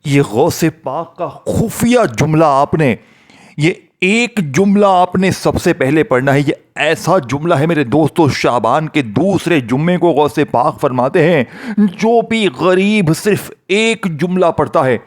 ये गौसे पाक का खुफिया जुमला आपने, ये एक जुमला आपने सबसे पहले पढ़ना है। ये ऐसा जुमला है मेरे दोस्तों, शाबान के दूसरे जुम्मे को गौसे पाक फरमाते हैं, जो भी गरीब सिर्फ एक जुमला पढ़ता है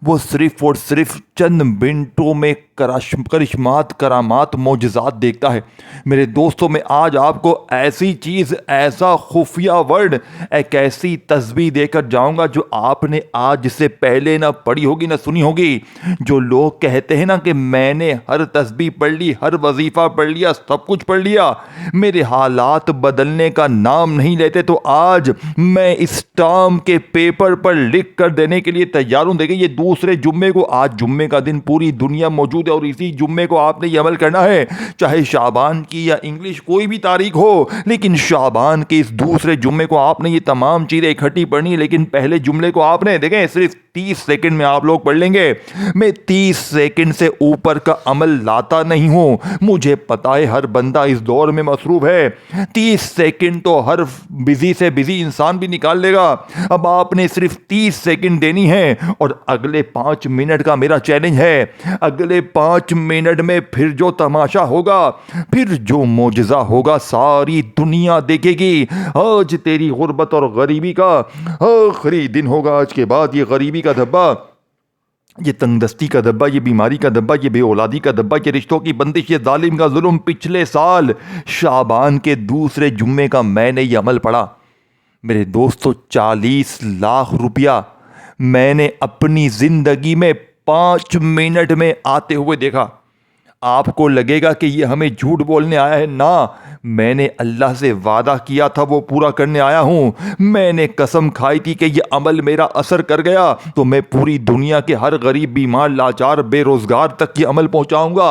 वो सिर्फ और सिर्फ चंद मिनटों में करिश्मात, करामात, मोजज़ात देखता है। मेरे दोस्तों, मैं आज आपको ऐसी चीज़, ऐसा खुफिया वर्ड, एक ऐसी तस्बीह देकर जाऊंगा जो आपने आज से पहले ना पढ़ी होगी ना सुनी होगी। जो लोग कहते हैं ना कि मैंने हर तस्बीह पढ़ ली, हर वजीफ़ा पढ़ लिया, सब कुछ पढ़ लिया, मेरे हालात बदलने का नाम नहीं लेते, तो आज मैं इस टर्म के पेपर पर लिख कर देने के लिए तैयार हूं। देखिए, ये दूसरे जुम्मे को, आज जुम्मे का दिन पूरी दुनिया मौजूद है और इसी जुम्मे को आपने ये अमल करना है, चाहे शाबान की या इंग्लिश कोई भी तारीख हो, लेकिन शाबान के इस दूसरे जुम्मे को आपने ये तमाम चीज़ें इकट्ठी पढ़नी है। लेकिन पहले जुमले को आपने, देखें, सिर्फ 30 सेकंड में आप लोग पढ़ लेंगे। मैं 30 सेकंड से ऊपर का अमल लाता नहीं हूं, मुझे पता है हर बंदा इस दौर में मसरूफ है। 30 सेकंड तो हर बिजी से बिजी इंसान भी निकाल लेगा। अब आपने सिर्फ 30 सेकंड देनी है और अगले 5 मिनट का मेरा चैलेंज है। अगले 5 मिनट में फिर जो तमाशा होगा, फिर जो मोजज़ा होगा, सारी दुनिया देखेगी। आज तेरी गुर्बत और गरीबी का आखिरी दिन होगा। आज के बाद ये गरीबी का धब्बा, ये तंगदस्ती का धब्बा, ये बीमारी का धब्बा, ये बेऔलादी का धब्बा, ये रिश्तों की बंदिश, ये जालिम का जुल्म, पिछले साल शाबान के दूसरे जुम्मे का मैंने ये अमल पढ़ा। मेरे दोस्तों, 40 लाख रुपया मैंने अपनी जिंदगी में 5 मिनट में आते हुए देखा। आपको लगेगा कि ये हमें झूठ बोलने आया है, ना, मैंने अल्लाह से वादा किया था वो पूरा करने आया हूं। मैंने कसम खाई थी कि ये अमल मेरा असर कर गया तो मैं पूरी दुनिया के हर गरीब, बीमार, लाचार, बेरोजगार तक ये अमल पहुंचाऊंगा।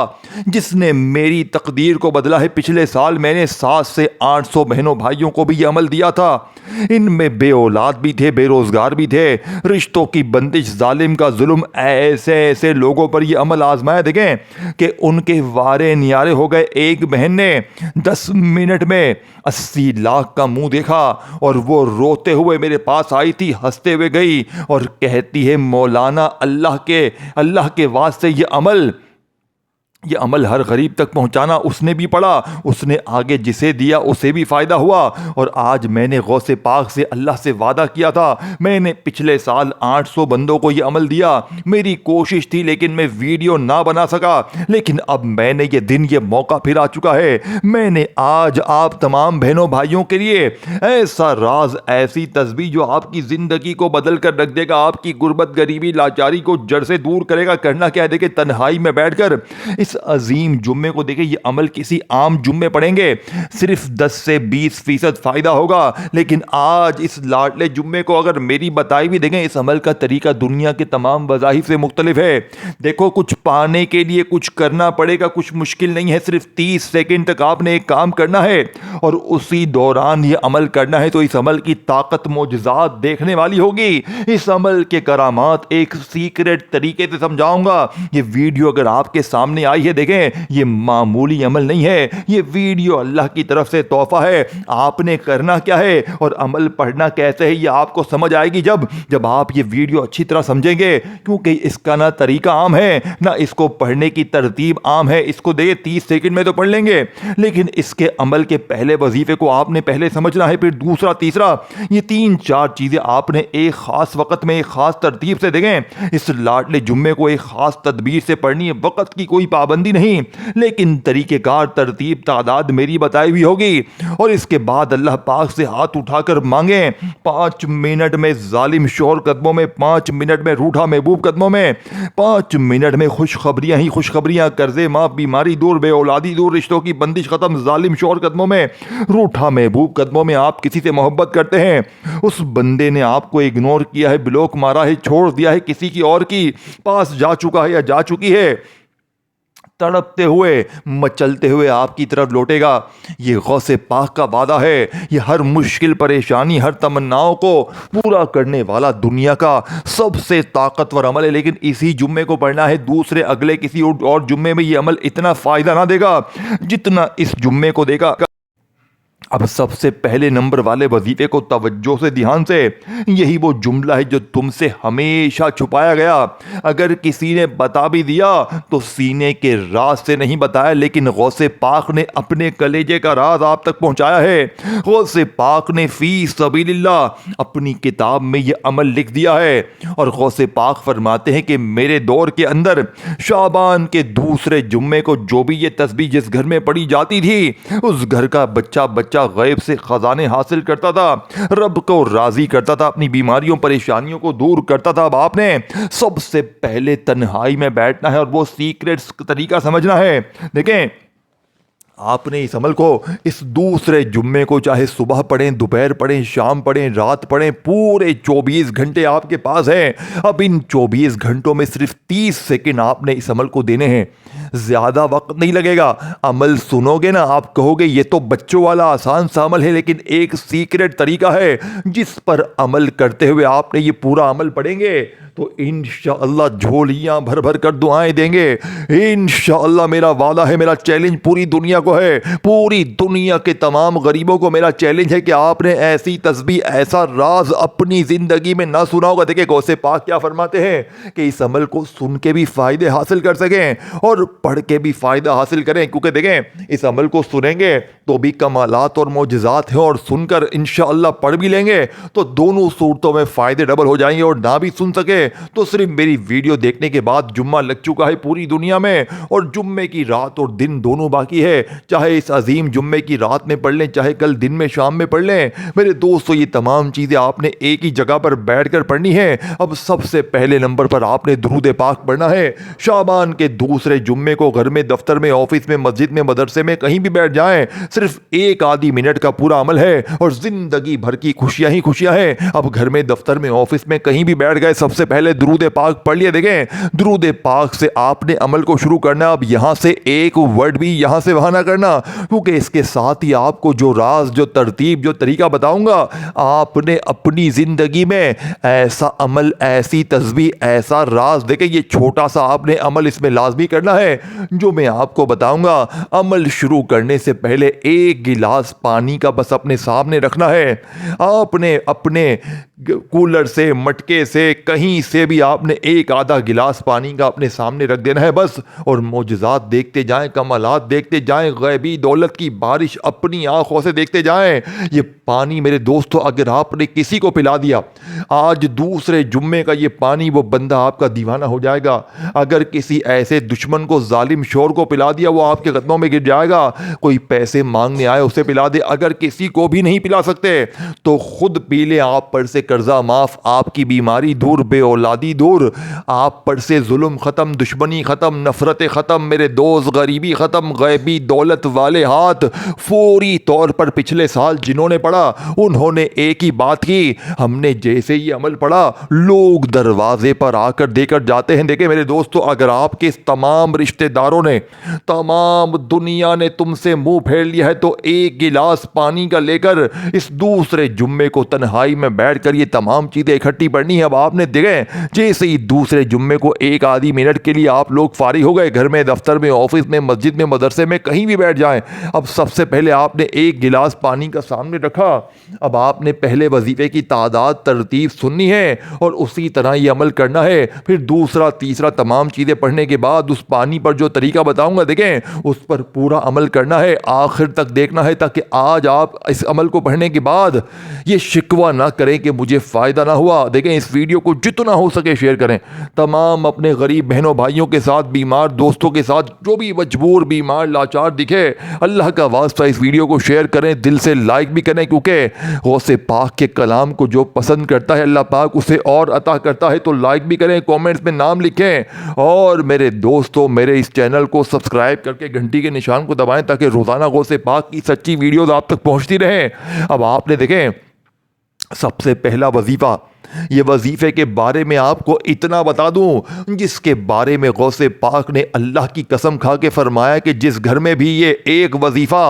जिसने मेरी तकदीर को बदला है, पिछले साल मैंने 700 से 800 बहनों भाइयों को भी ये अमल दिया था। इनमें बेऔलाद भी थे, बेरोजगार भी थे, रिश्तों की बंदिश, जालिम का जुल्म, ऐसे ऐसे लोगों पर ये अमल आजमाया। देखें कि उनके वारे नियारे हो गए। एक बहन ने 10 मिनट में 80 लाख का मुंह देखा और वो रोते हुए मेरे पास आई थी, हंसते हुए गई और कहती है, मौलाना, अल्लाह के वास्ते ये अमल हर गरीब तक पहुंचाना। उसने भी पढ़ा, उसने आगे जिसे दिया उसे भी फ़ायदा हुआ। और आज मैंने गौसे पाक से, अल्लाह से वादा किया था, मैंने पिछले साल 800 बंदों को ये अमल दिया। मेरी कोशिश थी लेकिन मैं वीडियो ना बना सका, लेकिन अब मैंने ये दिन, ये मौका फिर आ चुका है। मैंने आज आप तमाम बहनों भाइयों के लिए ऐसा राज, ऐसी तस्बीह जो आपकी ज़िंदगी को बदल कर रख देगा, आपकी गुर्बत, गरीबी, लाचारी को जड़ से दूर करेगा। करना क्या है, देखिए, तन्हाई में बैठकर इस अजीम जुम्मे को, देखिए, ये अमल किसी आम जुम्मे पढ़ेंगे सिर्फ 10 से 20% फायदा होगा, लेकिन आज इस लाडले जुम्मे को अगर मेरी बताई भी देंगे, इस अमल का तरीका दुनिया के तमाम वज़ाइफ से मुख्तलिफ है। देखो, कुछ पाने के लिए कुछ करना पड़ेगा, कुछ मुश्किल नहीं है। सिर्फ 30 सेकंड तक आपने एक काम करना है और उसी दौरान ये अमल करना है। तो इस अमल की ताकत, मोजज़ात देखने वाली होगी। इस अमल के करामात एक सीक्रेट तरीके से समझाऊंगा। ये वीडियो अगर आपके सामने आई है, देखें, ये मामूली अमल नहीं है, ये वीडियो अल्लाह की तरफ से तोहफा है। आपने करना क्या है और अमल पढ़ना कैसे है, ये आपको समझ आएगी जब आप ये वीडियो अच्छी तरह समझेंगे, क्योंकि इसका ना तरीका आम है, ना इसको पढ़ने की तरतीब आम है। इसको देखिए, 30 सेकंड में तो पढ़ लेंगे, लेकिन इसके अमल के पहले वजीफे को आपने पहले समझना है, फिर दूसरा, तीसरा, ये 3-4 चीजें आपने एक खास वक्त में, एक खास तरतीब से, देखें, इस लाडले जुम्मे को एक खास तदबीर से पढ़नी है। वक्त की कोई पाबंदी नहीं, लेकिन तरीकेकार, तरतीब, तादाद मेरी बताई हुई होगी। और इसके बाद अल्लाह पाक से हाथ उठाकर मांगे, 5 मिनट में जालिम शोहर कदमों में, 5 मिनट में रूठा महबूब कदमों में, 5 मिनट में खुशखबरियां ही खुशखबरियां, कर्जे माफ, बीमारी दूर, बेऔलादी दूर, रिश्तों की बंदिश खत्म, जालिम शोहर कदमों में, रूठा महबूब कदमों में। आप किसी से मोहब्बत करते हैं, उस बंदे ने आपको इग्नोर किया है, ब्लॉक मारा है, छोड़ दिया है, किसी की और की पास जा चुका है या जा चुकी है, तड़पते हुए, मचलते हुए आपकी तरफ लौटेगा। ये गौसे पाक का वादा है। ये हर मुश्किल, परेशानी, हर तमन्नाओं को पूरा करने वाला दुनिया का सबसे ताकतवर अमल है। लेकिन इसी जुम्मे को पढ़ना है, दूसरे अगले किसी और जुम्मे में ये अमल इतना फ़ायदा ना देगा जितना इस जुम्मे को देगा। अब सबसे पहले नंबर वाले वजीफे को तवज्जो से ध्यान से, यही वो जुमला है जो तुमसे हमेशा छुपाया गया। अगर किसी ने बता भी दिया तो सीने के राज से नहीं बताया, लेकिन गौसे पाक ने अपने कलेजे का राज आप तक पहुंचाया है। गौसे पाक ने फी सबीलिल्लाह अपनी किताब में ये अमल लिख दिया है। और गौसे पाक फरमाते हैं कि मेरे दौर के अंदर शाबान के दूसरे जुम्मे को जो भी ये तस्बीह जिस घर में पढ़ी जाती थी, उस घर का बच्चा गैब से खजाने हासिल करता था, रब को राजी करता था, अपनी बीमारियों परेशानियों को दूर करता था। अब आपने सबसे पहले तन्हाई में बैठना है और वो सीक्रेट तरीका समझना है। देखें, आपने इस अमल को इस दूसरे जुम्मे को चाहे सुबह पढ़ें, दोपहर पढ़ें, शाम पढ़ें, रात पढ़ें, पूरे 24 घंटे आपके पास हैं। अब इन 24 घंटों में सिर्फ 30 सेकंड आपने इस अमल को देने हैं, ज़्यादा वक्त नहीं लगेगा। अमल सुनोगे ना, आप कहोगे ये तो बच्चों वाला आसान सा अमल है, लेकिन एक सीक्रेट तरीका है जिस पर अमल करते हुए आपने ये पूरा अमल पढ़ेंगे तो इंशाअल्लाह झोलियां भर भर कर दुआएं देंगे। इंशाअल्लाह मेरा वादा है, मेरा चैलेंज पूरी दुनिया को है, पूरी दुनिया के तमाम गरीबों को मेरा चैलेंज है कि आपने ऐसी तस्बीह, ऐसा राज अपनी जिंदगी में ना सुना होगा। देखिए गौसे पाक क्या फरमाते हैं कि इस अमल को सुन के भी फायदे हासिल कर सकें और पढ़ के भी फायदा हासिल करें, क्योंकि देखें इस अमल को सुनेंगे तो भी कमालात और मोजज़ात हैं, और सुनकर इंशाअल्लाह पढ़ भी लेंगे तो दोनों सूरतों में फायदे डबल हो जाएंगे। और ना भी सुन सके तो सिर्फ मेरी वीडियो देखने के बाद जुम्मा लग चुका है पूरी दुनिया में, और जुम्मे की रात और दिन दोनों बाकी है। चाहे इस अजीम जुम्मे की रात में पढ़ लें, चाहे कल दिन में शाम में पढ़ लें। मेरे दोस्तों, ये तमाम चीज़ें आपने एक ही जगह पर बैठकर पढ़नी है। अब सबसे पहले नंबर पर आपने दुरूद पाक पढ़ना है। शाबान के दूसरे जुम्मे को घर में, दफ्तर में, ऑफिस में, मस्जिद में, मदरसे में कहीं भी बैठ जाएं, सिर्फ एक आधी मिनट का पूरा अमल है और जिंदगी भर की खुशियां ही खुशियां हैं। अब घर में, दफ्तर में, ऑफिस में कहीं भी बैठ गए, सबसे पहले दुरूद पाक पढ़ लिया। देखें, दुरूद पाक से आपने अमल को शुरू करना। अब यहां से एक वर्ड भी यहां से वहां ना करना, क्योंकि इसके साथ ही आपको जो राज, जो तरतीब, जो तरीका बताऊंगा, आपने अपनी जिंदगी में ऐसा अमल, ऐसी तस्बीह, ऐसा राज, देखें ये छोटा सा आपने अमल इसमें लाजमी करना है जो मैं आपको बताऊंगा। अमल शुरू करने से पहले एक गिलास पानी का बस अपने सामने रखना है। आपने अपने कूलर से, मटके से, कहीं से भी आपने एक आधा गिलास पानी का अपने सामने रख देना है बस, और मोजज़ात देखते जाएं, कमालात देखते जाएं, गैबी दौलत की बारिश अपनी आंखों से देखते जाएं। ये पानी मेरे दोस्तों, अगर आपने किसी को पिला दिया आज दूसरे जुम्मे का ये पानी, वो बंदा आपका दीवाना हो जाएगा। अगर किसी ऐसे दुश्मन को, जालिम शोर को पिला दिया, वो आपके कदमों में गिर जाएगा। कोई पैसे मांगने आए उसे पिला दे। अगर किसी को भी नहीं पिला सकते तो खुद पी ले। आप पर से कर्जा माफ, आपकी बीमारी दूर, बेऔलादी दूर, आप पर से जुल्म खत्म, दुश्मनी खत्म, नफरत खत्म, मेरे दोस्त गरीबी खत्म, गैबी दौलत वाले हाथ फौरी तौर पर पिछले साल जिन्होंने पढ़ा उन्होंने एक ही बात की, हमने जैसे ही अमल पढ़ा लोग दरवाजे पर आकर देकर जाते हैं। देखे मेरे दोस्तों, अगर आपके तमाम रिश्तेदारों ने, तमाम दुनिया ने तुमसे मुंह फेर लिया है तो एक गिलास पानी का लेकर इस दूसरे जुम्मे को तन्हाई में बैठकर ये तमाम चीजें इकट्ठी पढ़नी है। अब आपने देखे जैसे ही दूसरे जुम्मे को एक आधी मिनट के लिए आप लोग फारिग हो गए, घर में, दफ्तर में, ऑफिस में, मस्जिद में, मदरसे में कहीं भी बैठ जाएं, अब सबसे पहले आपने एक गिलास पानी का सामने रखा। अब आपने पहले वजीफे की तादाद, तरतीब सुननी है और उसी तरह ये अमल करना है। फिर दूसरा, तीसरा, तमाम चीज़ें पढ़ने के बाद उस पानी पर जो तरीका बताऊंगा, देखें उस पर पूरा अमल करना है, आखिर तक देखना है, ताकि आज आप इस अमल को पढ़ने के बाद ये शिकवा ना करें कि मुझे फ़ायदा ना हुआ। देखें इस वीडियो को जितना हो सके शेयर करें, तमाम अपने गरीब बहनों भाइयों के साथ, बीमार दोस्तों के साथ, जो भी मजबूर, बीमार, लाचार दिखे, अल्लाह का वास्ता इस वीडियो को शेयर करें, दिल से लाइक भी करें, क्योंकि गौसे पाक के कलाम को जो पसंद करता है अल्लाह पाक उसे और अता करता है। तो लाइक भी करें, कमेंट्स में नाम लिखें, और मेरे दोस्तों मेरे इस चैनल को सब्सक्राइब करके घंटी के निशान को दबाएं ताकि रोज़ाना गौसे पाक की सच्ची वीडियोस आप तक पहुंचती रहें। अब आपने देखें सबसे पहला वजीफ़ा ये वजीफ़े के बारे में आपको इतना बता दूं जिसके बारे में गौसे पाक ने अल्लाह की कसम खा के फरमाया कि जिस घर में भी ये एक वजीफ़ा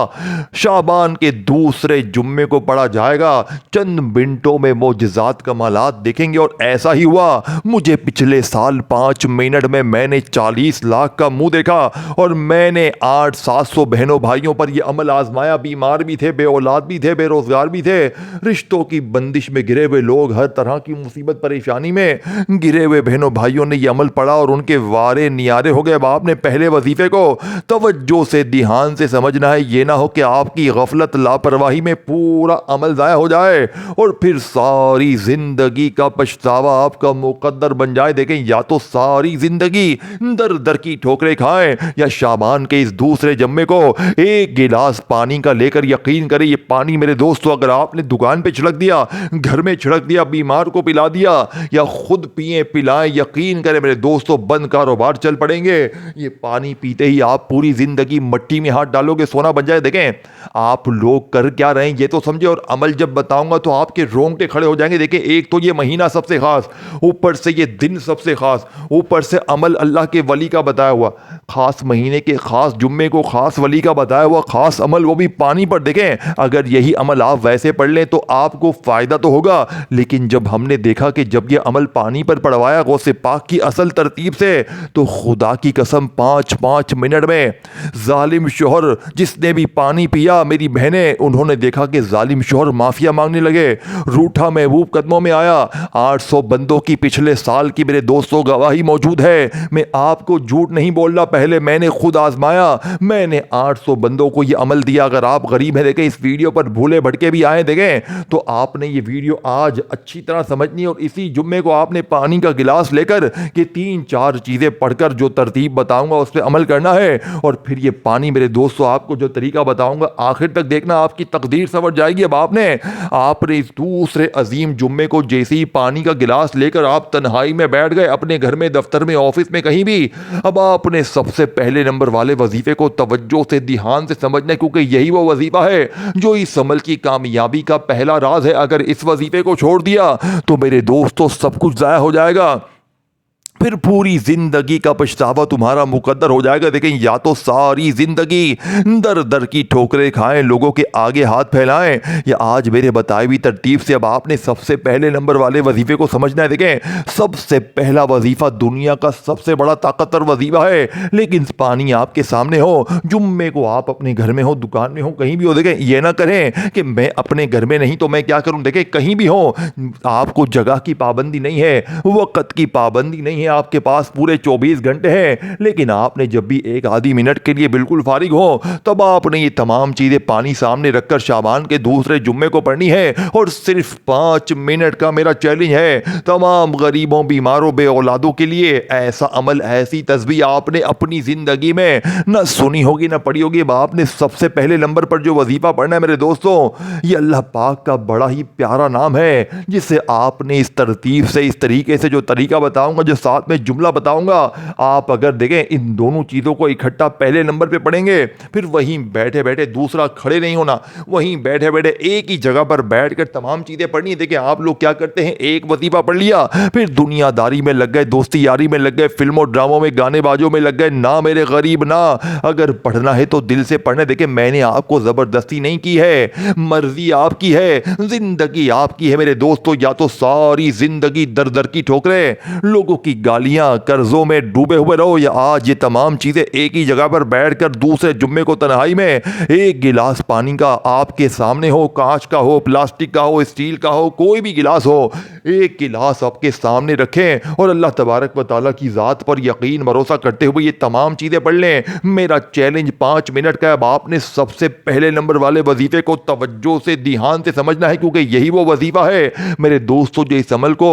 शाबान के दूसरे जुम्मे को पढ़ा जाएगा चंद मिनटों में मोजज़ात कमालात देखेंगे। और ऐसा ही हुआ। मुझे पिछले साल 5 मिनट में मैंने 40 लाख का मुंह देखा और मैंने 800-700 बहनों भाइयों पर यह अमल आजमाया। बीमार भी थे, बेऔलाद भी थे, बेरोजगार भी थे, रिश्तों की बंदिश में गिरे हुए लोग, हर तरह की मुसीबत परेशानी में गिरे हुए बहनों भाइयों ने यह अमल पढ़ा और उनके वारे नियारे हो गए। अब आपने पहले वजीफे को तवज्जो से ध्यान से समझना है। ये ना हो कि आपकी गफलत लापरवाही में पूरा अमल ज़ाया हो जाए और फिर सारी जिंदगी का पछतावा आपका मुकद्दर बन जाए। देखें, या तो सारी जिंदगी दर दर की ठोकरें खाएं या शाबान के इस दूसरे जम्मे को एक गिलास पानी का लेकर, यकीन करें ये पानी मेरे दोस्तों अगर आपने दुकान पे छिड़क दिया, घर में छिड़क दिया, बीमार को पिला दिया या खुद पिए पिलाएं, यकीन करें मेरे दोस्तों बंद कारोबार चल पड़ेंगे। ये पानी पीते ही आप पूरी जिंदगी मट्टी में हाथ डालोगे, सोना बन जाए। देखें आप लोग कर क्या रहे हैं ये तो समझे, और अमल जब बताऊंगा तो आपके रोंगटे खड़े हो जाएंगे। देखें एक तो ये महीना सबसे खास, ऊपर से ये दिन सबसे खास, ऊपर से अमल अल्लाह के वली का बताया हुआ, खास महीने के खास जुम्मे को खास वली का बताया हुआ खास अमल, वो भी पानी पर। देखें अगर यही अमल आप वैसे पढ़ लें तो आपको फायदा तो होगा, लेकिन जब हमने देखा कि जब ये अमल पानी पर पढ़वाया गौसे पाक की असल तरतीब से, तो खुदा की कसम 5-5 मिनट में जालिम शोहर जिसने भी पानी पिया, मेरी बहनें उन्होंने देखा कि जालिम शोहर माफिया मांगने लगे, रूठा महबूब कदमों में आया। 800 बंदों की पिछले साल की मेरे दोस्तों गवाही मौजूद है। मैं आपको झूठ नहीं बोल रहा, पहले मैंने खुद आजमाया। मैंने 800 बंदों को यह अमल दिया। अगर आप गरीब हैं, देखें इस वीडियो पर भूले भटके भी आए देखें तो आपने ये वीडियो आज अच्छी तरह समझनी है और इसी जुम्मे को आपने पानी का गिलास लेकर कि 3-4 चीजें पढ़कर जो तरतीब बताऊंगा उस पर अमल करना है। और फिर ये पानी मेरे दोस्तों आपको जो तरीका बताऊंगा आखिर तक देखना, आपकी तकदीर संवर जाएगी। अब आपने इस दूसरे अजीम जुम्मे को जैसे ही पानी का गिलास लेकर आप तन्हाई में बैठ गए, अपने घर में, दफ्तर में, ऑफिस में, कहीं भी, अब आपने सबसे पहले नंबर वाले वजीफे को तवज्जो से ध्यान से समझना है, क्योंकि यही वो वजीफा है जो इस अमल की कामयाबी का पहला राज है। अगर इस वजीफे को छोड़ दिया तो मेरे दोस्तों सब कुछ जाया हो जाएगा, फिर पूरी जिंदगी का पछतावा तुम्हारा मुकद्दर हो जाएगा। देखें या तो सारी जिंदगी दर दर की ठोकरें खाएं, लोगों के आगे हाथ फैलाएं, या आज मेरे बताई हुई तरतीब से अब आपने सबसे पहले नंबर वाले वजीफे को समझना है। देखें सबसे पहला वजीफा दुनिया का सबसे बड़ा ताकतवर वजीफा है, लेकिन पानी आपके सामने हो, जुम्मे को आप अपने घर में हो, दुकान में हो, कहीं भी हो। देखें ये ना करें कि मैं अपने घर में नहीं तो मैं क्या करूं। देखें कहीं भी हो, आपको जगह की पाबंदी नहीं है, वक्त की पाबंदी नहीं है, आपके पास पूरे 24 घंटे हैं, लेकिन आपने जब भी एक आधी मिनट के लिए बिल्कुल फारिग हो तब आपने ये तमाम चीजें पानी सामने रखकर शाबान के दूसरे जुम्मे को पढ़नी है। और सिर्फ 5 मिनट का मेरा चैलेंज है तमाम गरीबों, बीमारों, बेऔलादों के लिए। ऐसा अमल, ऐसी तस्बीह आपने अपनी जिंदगी में न सुनी होगी न पढ़ी होगी। आपने सबसे पहले नंबर पर जो वजीफा पढ़ना है मेरे दोस्तों, ये अल्लाह पाक का बड़ा ही प्यारा नाम है, जिसे आपने इस तरतीब से, इस तरीके से, जो तरीका बताऊंगा, जो साथ में जुमला बताऊंगा, आप अगर देखें इन दोनों चीजों को इकट्ठा पहले नंबर पे पढ़ेंगे, फिर वहीं बैठे बैठे, दूसरा खड़े नहीं होना, वहीं बैठे बैठे एक ही जगह पर बैठकर तमाम चीजें पढ़नी है। देखें आप लोग क्या करते हैं, एक वजीफा पढ़ लिया, फिर दुनियादारी में लग गए, दोस्ती यारी में लग गए, फिल्मों ड्रामों में, गाने बाजों में लग गए। ना मेरे गरीब ना, अगर पढ़ना है तो दिल से पढ़ने। देखें मैंने आपको जबरदस्ती नहीं की है, मर्जी आपकी है, जिंदगी आपकी है मेरे दोस्तों। या तो सारी जिंदगी दर दर की ठोकरें, लोगों की गालियां, कर्जों में डूबे हुए रहो, या आज ये तमाम चीजें एक ही जगह पर बैठकर दूसरे जुम्मे को तन्हाई में एक गिलास पानी का आपके सामने हो, कांच का हो, प्लास्टिक का हो, स्टील का हो, कोई भी गिलास हो, एक गिलास आपके सामने रखें और अल्लाह तबारक व तआला की ज़ात पर यकीन भरोसा करते हुए ये तमाम चीज़ें पढ़ लें। मेरा चैलेंज 5 मिनट का है। अब आपने सबसे पहले नंबर वाले वजीफे को तवज्जो से, ध्यान से समझना है, क्योंकि यही वो वजीफा है मेरे दोस्तों जो इस अमल को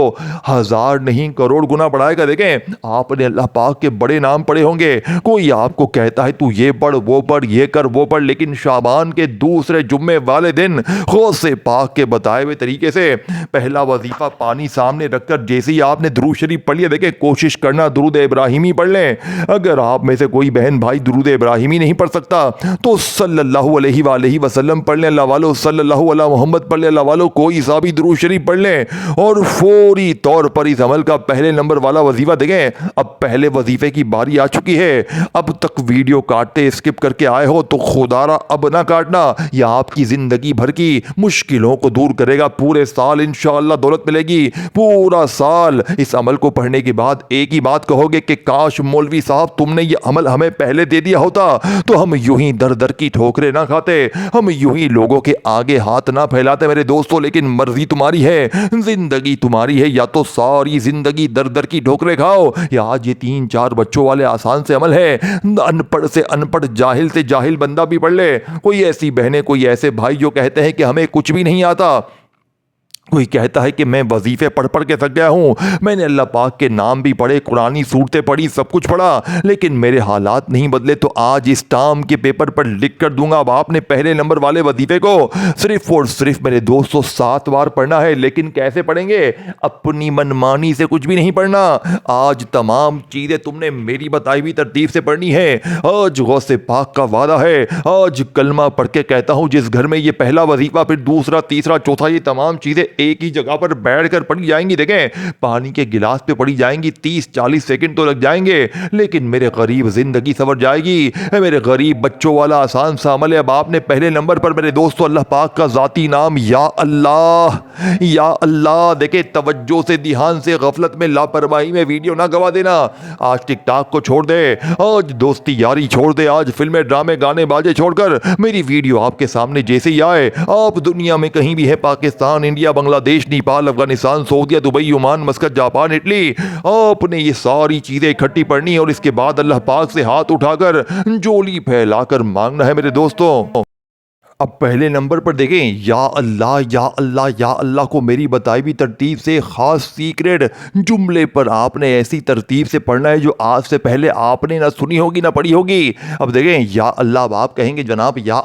1000 नहीं करोड़ गुना बढ़ाएगा। है। देखें आपने अल्लाह पाक के बड़े नाम पढ़े होंगे, कोई आपको कहता है तू ये पढ़ वो पढ़ ये कर वो पढ़, लेकिन शाबान के दूसरे जुम्मे वाले दिन गौसे पाक के बताए हुए तरीके से पहला वजीफा पानी सामने रखकर जैसे ही आपने दुरूद शरीफ पढ़ लिया, देखें कोशिश करना दुरूद इब्राहिमी पढ़ लें। अगर आप में से कोई बहन भाई दुरूद इब्राहिमी नहीं पढ़ सकता तो सल्लल्लाहु अलैहि वसल्लम पढ़ लें, अल्लाह वालो सल्लल्लाहु अला मोहम्मद पढ़ लें, अल्लाह वालो कोई सा भी दुरूद शरीफ पढ़ लें और फौरी तौर पर इस अमल का पहले नंबर वाला वजीफा देखें। अब पहले वजीफे की बारी आ चुकी है। अब तक वीडियो काटते स्किप करके आए हो तो खुदारा अब ना काटना, यह आपकी जिंदगी भर की मुश्किलों को दूर करेगा। पूरे साल इंशाअल्लाह दौलत मिलेगी, पूरा साल इस अमल को पढ़ने के बाद एक ही बात कहोगे कि काश मौलवी साहब तुमने ये अमल हमें पहले दे दिया होता तो हम यूं ही दर दर की ठोकरें ना खाते, हम यूं ही लोगों के आगे हाथ ना फैलाते मेरे दोस्तों। लेकिन मर्जी तुम्हारी है, जिंदगी तुम्हारी है, या तो सारी जिंदगी दर दर की ठोकरें खाओ या आज ये 3-4 बच्चों वाले आसान से अमल है, अनपढ़ से अनपढ़ जाहिल से जाहिल बंदा भी पढ़ ले। कोई ऐसी बहनें कोई ऐसे भाई जो कहते हैं कि हमें कुछ भी नहीं आता, कोई कहता है कि मैं वजीफे पढ़ पढ़ के थक गया हूँ, मैंने अल्लाह पाक के नाम भी पढ़े, कुरानी सूरतें पढ़ी, सब कुछ पढ़ा, लेकिन मेरे हालात नहीं बदले। तो आज इस टाम के पेपर पर लिख कर दूंगा, अब आपने पहले नंबर वाले वजीफे को सिर्फ और सिर्फ मेरे दोस्तों 7 बार पढ़ना है। लेकिन कैसे पढ़ेंगे? अपनी मनमानी से कुछ भी नहीं पढ़ना। आज तमाम चीज़ें तुमने मेरी बताई हुई तरतीब से पढ़नी है। आज गौसे पाक का वादा है, आज कलमा पढ़ के कहता हूँ, जिस घर में ये पहला वजीफा फिर दूसरा तीसरा चौथा ये तमाम चीज़ें एक ही जगह पर बैठकर पढ़ी जाएंगी, देखें पानी के गिलास पे पढ़ी जाएंगी, 30-40 सेकंड तो लग जाएंगे, लेकिन मेरे गरीब जिंदगी सवर जाएगी। मेरे गरीब बच्चों वाला आसान सा अमल है। अब आपने पहले नंबर पर मेरे दोस्तों अल्लाह पाक का जाती नाम या अल्लाह, या अल्लाह। देखे तवज्जो से ध्यान से, गफलत में लापरवाही में वीडियो ना गवा देना। आज टिकटॉक को छोड़ दे, आज दोस्ती यारी छोड़ दे, आज फिल्में ड्रामे गाने बाजे छोड़कर मेरी वीडियो आपके सामने जैसे ही आए, आप दुनिया में कहीं भी है, पाकिस्तान इंडिया बांग्लादेश नेपाल अफगानिस्तान सऊदीया Dubai Oman Muscat Japan Italy, आपने ये सारी चीजें इकट्ठी पढ़नी है और इसके बाद अल्लाह पाक से हाथ उठाकर जोली फैलाकर मांगना है मेरे दोस्तों। अब पहले नंबर पर देखें या अल्लाह या अल्लाह या अल्लाह को मेरी बताई हुई तरतीब से खास सीक्रेट जुमले पर आपने ऐसी तरतीब से पढ़ना है जो आज से पहले आपने ना सुनी होगी ना पढ़ी होगी। अब देखें या अल्लाह, अब आप कहेंगे जनाब या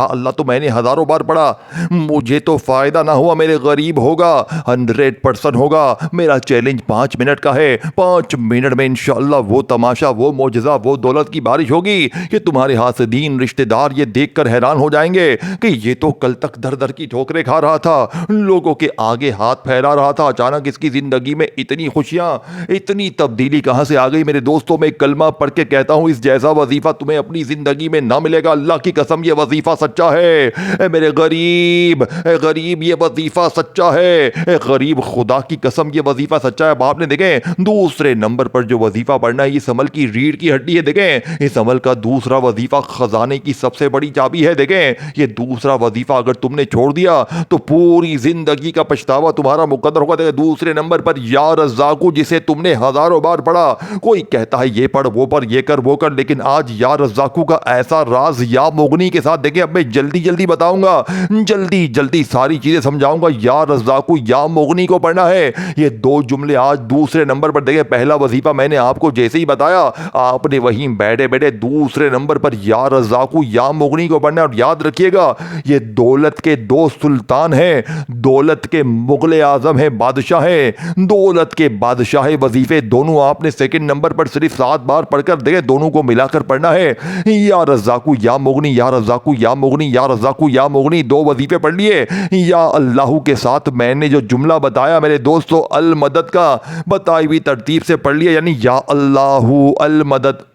अल्लाह तो मैंने हज़ारों बार पढ़ा, मुझे तो फ़ायदा ना हुआ, मेरे गरीब होगा 100% होगा। मेरा चैलेंज 5 मिनट का है, 5 मिनट में इंशाअल्लाह वो तमाशा वो मोजज़ा वो दौलत की बारिश होगी कि तुम्हारे हासिदीन रिश्तेदार ये देख कर हैरान हो जाएंगे कि ये तो कल तक दर दर की ठोकरें खा रहा था, लोगों के आगे हाथ फैला रहा था, अचानक इसकी जिंदगी में इतनी खुशियां इतनी तब्दीली कहां से आ गई। मेरे दोस्तों मैं कलमा पढ़ के कहता हूं, इस जैसा वजीफा तुम्हें अपनी जिंदगी में ना मिलेगा। अल्लाह की कसम ये वजीफा सच्चा है। मेरे गरीब ये वजीफा सच्चा है। गरीब खुदा की कसम ये वजीफा सच्चा है। अब आपने देखें दूसरे नंबर पर जो वजीफा पढ़ना है, इस अमल की रीढ़ की हड्डी है। देखें इस अमल का दूसरा वजीफा खजाने की सबसे बड़ी चाबी है। देखें ये दूसरा वजीफा अगर तुमने छोड़ दिया तो पूरी जिंदगी का पछतावा तुम्हारा मुकद्दर होगा। देखो दूसरे नंबर पर या रज़्ज़ाक़ू, जिसे तुमने हजारों बार पढ़ा, कोई कहता है ये पढ़ वो पढ़ ये कर वो कर, लेकिन आज या रज़्ज़ाक़ू का ऐसा राज या मुगनी के साथ देखिए, अब मैं जल्दी बताऊंगा, जल्दी सारी चीजें समझाऊंगा। या रज़्ज़ाक़ू या मुगनी को पढ़ना है। ये 2 जुमले आज दूसरे नंबर पर देखे। पहला वजीफा मैंने आपको जैसे ही बताया, आपने वहीं बैठे दूसरे नंबर पर या रज़्ज़ाक़ू या मुगनी को पढ़ना। और याद रखिएगा ये दौलत के 2 सुल्तान हैं, दौलत के मुगल आजम है, बादशाह है, दौलत के बादशाह वजीफे दोनों आपने सेकंड नंबर पर सिर्फ 7 बार पढ़कर देखे, दोनों को मिलाकर पढ़ना है। या रज़्ज़ाक़ू या मुगनी, या रज़्ज़ाक़ू या मुगनी, या रज़्ज़ाक़ू या मुगनी, 2 वजीफे पढ़ लिए। या अल्लाह के साथ मैंने जो जुमला बताया मेरे दोस्तों अल मदद का, बताई हुई तरतीब से पढ़ लिया, यानी या अल्लाहु अल मदद,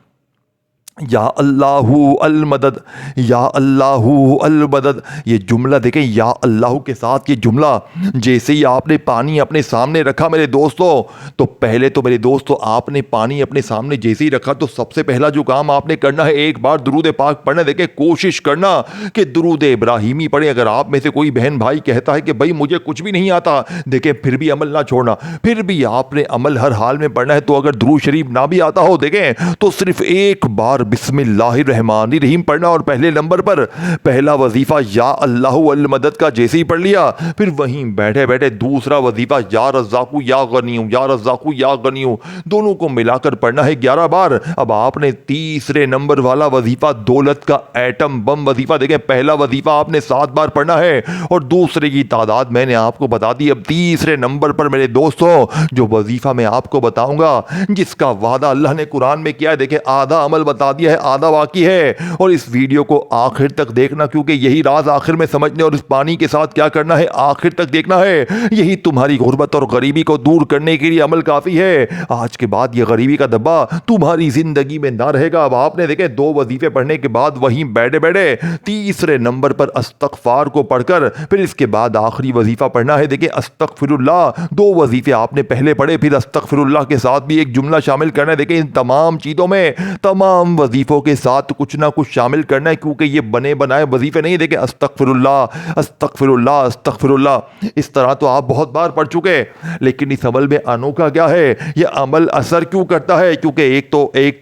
या अल्लाहु अल मदद, या अल्लाहु अल मदद। ये जुमला देखें, या अल्लाहु के साथ ये जुमला जैसे ही आपने पानी अपने सामने रखा मेरे दोस्तों, तो पहले तो मेरे दोस्तों आपने पानी अपने सामने जैसे ही रखा तो सबसे पहला जो काम आपने करना है, एक बार दुरूद पाक पढ़ना। देखें कोशिश करना कि दुरूद इब्राहिमी पढ़े। अगर आप में से कोई बहन भाई कहता है कि भाई मुझे कुछ भी नहीं आता, देखें फिर भी अमल ना छोड़ना, फिर भी आपने अमल हर हाल में पढ़ना है। तो अगर दुरूद शरीफ ना भी आता हो, देखें तो सिर्फ एक बार बिस्मिल्लाहिर्रहमानिर्रहीम पढ़ना और पहले नंबर पर पहला वजीफ़ा या अल्लाहु अल मदद का जैसे ही पढ़ लिया, फिर वहीं बैठे बैठे दूसरा वजीफ़ा या रज़्ज़ाक़ु या गनिय्यु, या रज़्ज़ाक़ु या गनिय्यु, दोनों को मिलाकर पढ़ना है 11 बार। अब आपने तीसरे नंबर वाला वजीफ़ा दौलत का एटम बम वजीफ़ा, देखें पहला वजीफ़ा आपने 7 बार पढ़ना है और दूसरे की तादाद मैंने आपको बता दी। अब तीसरे नंबर पर मेरे दोस्तों जो वजीफ़ा मैं आपको बताऊंगा, जिसका वादा अल्लाह ने कुरान में किया है, देखें आधा अमल बता दिया है, आधा बाकी है। और इस वीडियो को आखिर तक देखना, क्योंकि यही राज आखिर में समझने और इस पानी के साथ क्या करना है आखिर तक देखना है। यही तुम्हारी गुर्बत और गरीबी को दूर करने के लिए अमल काफ़ी है। आज के बाद ये गरीबी का दब्बा तुम्हारी जिंदगी में ना रहेगा। अब आपने देखें 2 वजीफे पढ़ने के बाद वहीं बैठे बैठे तीसरे नंबर पर अस्तगफार को पढ़कर फिर इसके बाद आखिरी वजीफा पढ़ना है। देखिए अस्तगफिरुल्लाह, 2 वजीफे आपने पहले पढ़े, फिर अस्तगफिरुल्लाह के साथ भी एक जुमला शामिल करना है। देखिए इन तमाम चीज़ों में तमाम वजीफों के साथ कुछ ना कुछ शामिल करना है, क्योंकि ये बने बनाए वजीफे नहीं। देखिए अस्तगफिरुल्लाह अस्तगफिरुल्लाह अस्तगफिरुल्लाह, इस तरह तो आप बहुत बार पढ़ चुके, लेकिन इस अमल में अनोखा क्या है, ये अमल असर क्यों करता है? क्योंकि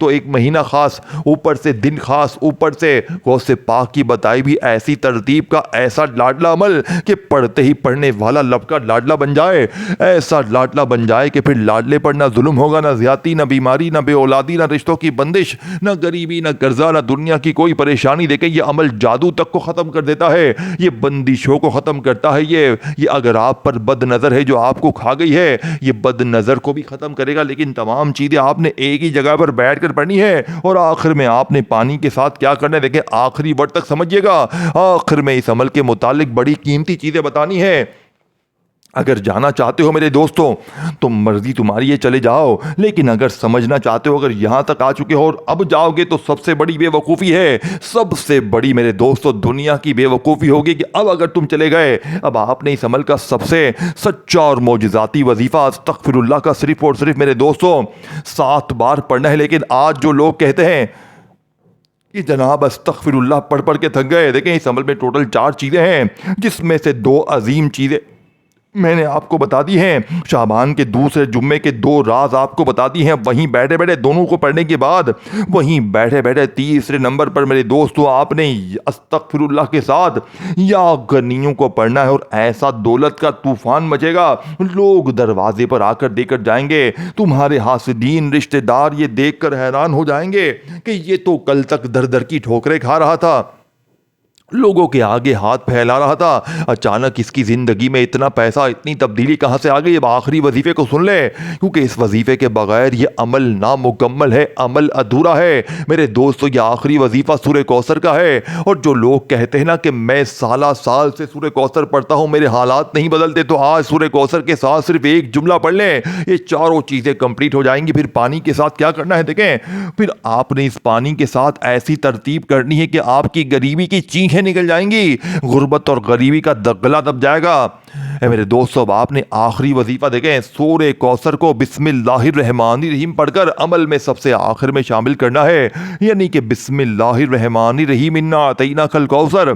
एक महीना खास, ऊपर से दिन खास, ऊपर से गौसे पाक की बताई भी ऐसी तरतीब का ऐसा लाडला अमल कि पढ़ते ही पढ़ने वाला लब का लाडला बन जाए, ऐसा लाडला बन जाए कि फिर लाडले पर ना जुल्म होगा, ना ज्यादती, ना बीमारी, ना बेऔलादी, ना रिश्तों की बंदिश, ना गरीबी, ना कर्जा, ना दुनिया की कोई परेशानी। देखें ये अमल जादू तक को ख़त्म कर देता है, ये बंदिशों को ख़त्म करता है। ये अगर आप पर बद नज़र है जो आपको खा गई है, ये बद नज़र को भी ख़त्म करेगा। लेकिन तमाम चीज़ें आपने एक ही जगह पर बैठ कर पढ़नी है और आखिर में आपने पानी के साथ क्या करना है, देखें आखिरी वर्ड तक समझिएगा। आखिर में इस अमल के मुतालिक बड़ी कीमती चीज़ें बतानी है। अगर जाना चाहते हो मेरे दोस्तों तो मर्जी तुम्हारी है, चले जाओ, लेकिन अगर समझना चाहते हो, अगर यहां तक आ चुके हो और अब जाओगे तो सबसे बड़ी बेवकूफ़ी है, सबसे बड़ी मेरे दोस्तों दुनिया की बेवकूफ़ी होगी कि अब अगर तुम चले गए, अब आपने इस अमल का सबसे सच्चा और मोजिज़ाती वजीफ़ा अस्तगफिरुल्लाह का सिर्फ और सिर्फ मेरे दोस्तों 7 बार पढ़ना है। लेकिन आज जो लोग कहते हैं कि जनाब अस्तगफिरुल्लाह पढ़ पढ़ के थक गए, देखें इस अमल में टोटल 4 चीज़ें हैं, जिसमें से 2 अजीम चीज़ें मैंने आपको बता दी हैं। शाबान के दूसरे जुम्मे के 2 राज आपको बता दी हैं। वहीं बैठे बैठे दोनों को पढ़ने के बाद वहीं बैठे बैठे तीसरे नंबर पर मेरे दोस्तों आपने अस्तगफिरुल्लाह के साथ या गनियों को पढ़ना है और ऐसा दौलत का तूफान मचेगा, लोग दरवाजे पर आकर देकर जाएंगे, तुम्हारे हासिदीन रिश्तेदार ये देखकर हैरान हो जाएंगे कि ये तो कल तक दर दर की ठोकरें खा रहा था, लोगों के आगे हाथ फैला रहा था, अचानक इसकी ज़िंदगी में इतना पैसा, इतनी तब्दीली कहाँ से आ गई। अब आखिरी वजीफ़े को सुन ले, क्योंकि इस वजीफ़े के बगैर ये अमल नामुकम्मल है, अमल अधूरा है। मेरे दोस्तों ये आखिरी वजीफ़ा सूरह कौसर का है। और जो लोग कहते हैं ना कि मैं साल से सूरह कौसर पढ़ता हूँ, मेरे हालात नहीं बदलते, तो आज सूरह कौसर के साथ सिर्फ एक जुमला पढ़ लें, ये चारों चीज़ें कंप्लीट हो जाएंगी। फिर पानी के साथ क्या करना है, देखें फिर आपने इस पानी के साथ ऐसी तरतीब करनी है कि आपकी गरीबी की चीखें निकल जाएंगी, गुर्बत और गरीबी का गला दब जाएगा। मेरे दोस्तों अब आपने आखिरी वजीफा देखें सूरह कौसर को बिस्मिल्लाहिर्रहमानिर्रहीम पढ़कर अमल में सबसे आखिर में शामिल करना है, यानी कि बिस्मिल्लाहिर्रहमानिर्रहीम इन्ना अतैनाकल कौसर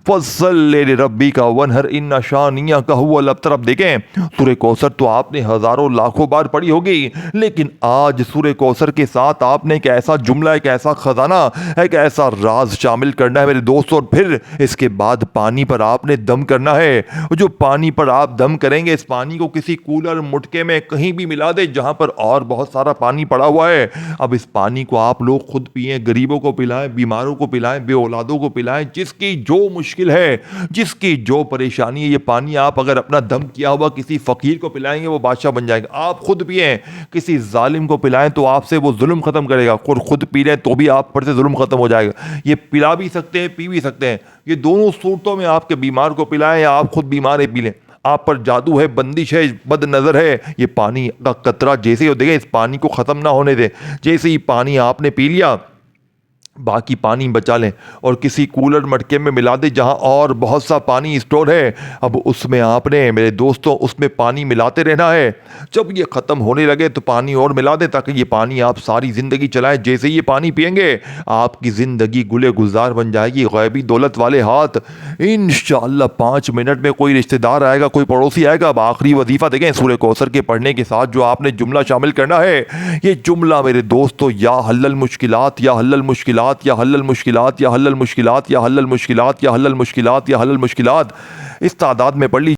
फस्सल्लि लिरब्बिका वन्हर इन्ना शानियका हुवल अब्तर। अब देखें सूरह कौसर तो आपने हजारों लाखों बार पढ़ी होगी, लेकिन आज सूरह कौसर के साथ आपने एक ऐसा जुमला, एक ऐसा खजाना, एक ऐसा राज शामिल करना है मेरे दोस्तों। और फिर इसके बाद पानी पर आपने दम करना है। जो पानी पर आप दम करेंगे, इस पानी को किसी कूलर मुटके में कहीं भी मिला दे जहां पर और बहुत सारा पानी पड़ा हुआ है। अब इस पानी को आप लोग खुद पिएं, गरीबों को पिलाएं, बीमारों को पिलाएं, बेऔलादों को पिलाएं, जिसकी जो मुश्किल है, जिसकी जो परेशानी है, ये पानी आप अगर अपना दम किया हुआ किसी फकीर को पिलाएंगे वो बादशाह बन जाएगा। आप खुद पिएं, किसी जालिम को पिलाएं तो आपसे वो जुल्म खत्म करेगा, और खुद पी लें तो भी आप पर से जुल्म खत्म हो जाएगा। ये पिला भी सकते हैं, पी भी सकते हैं, ये दोनों सूरतों में आपके बीमार को पिलाएं या आप खुद बीमार है पी लें। आप पर जादू है, बंदिश है, बद नज़र है, ये पानी का कतरा जैसे ही हो, देखें इस पानी को ख़त्म ना होने दें। जैसे ही पानी आपने पी लिया, बाकी पानी बचा लें और किसी कूलर मटके में मिला दें जहां और बहुत सा पानी स्टोर है। अब उसमें आपने मेरे दोस्तों उसमें पानी मिलाते रहना है। जब ये ख़त्म होने लगे तो पानी और मिला दें ताकि ये पानी आप सारी ज़िंदगी चलाएं। जैसे ये पानी पिएंगे आपकी ज़िंदगी गुले गुलजार बन जाएगी, गैबी दौलत वाले हाथ। इंशाअल्लाह 5 मिनट में कोई रिश्तेदार आएगा, कोई पड़ोसी आएगा। अब आखिरी वजीफ़ा देखें सूरह कौसर के पढ़ने के साथ जो आपने जुमला शामिल करना है, ये जुमला मेरे दोस्तों या हल्लल मुश्किलात या हल्लल मुश्किलात या हल्लल मुश्किलात या हल्लल मुश्किलात या हल्लल मुश्किलात या हल्लल मुश्किलात या हल्लल मुश्किलात इस तादाद में पढ़ ली।